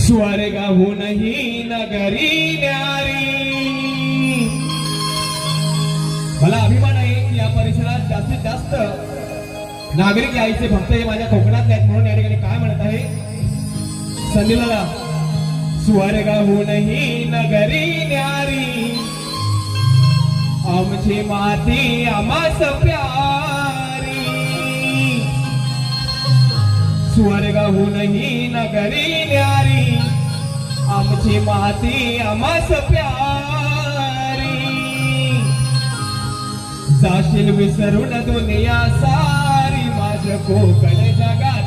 स्वर्गाहूनही नगरी न्यारी. मला अभिमान आहे की या परिसरात जास्तीत जास्त नागरिक यायचे भक्त हे माझ्या कोकणात आहेत म्हणून या ठिकाणी काय म्हणत आहे संदीपाला. स्वर्गाहूनही नगरी न्यारी आमची माती आम्हास प्यारी. स्वर्गाहूनही नगरी न्यारी आमची माती आम्हास प्यारी. जाशील विसरून दुनिया सारी माझ कोकण जगा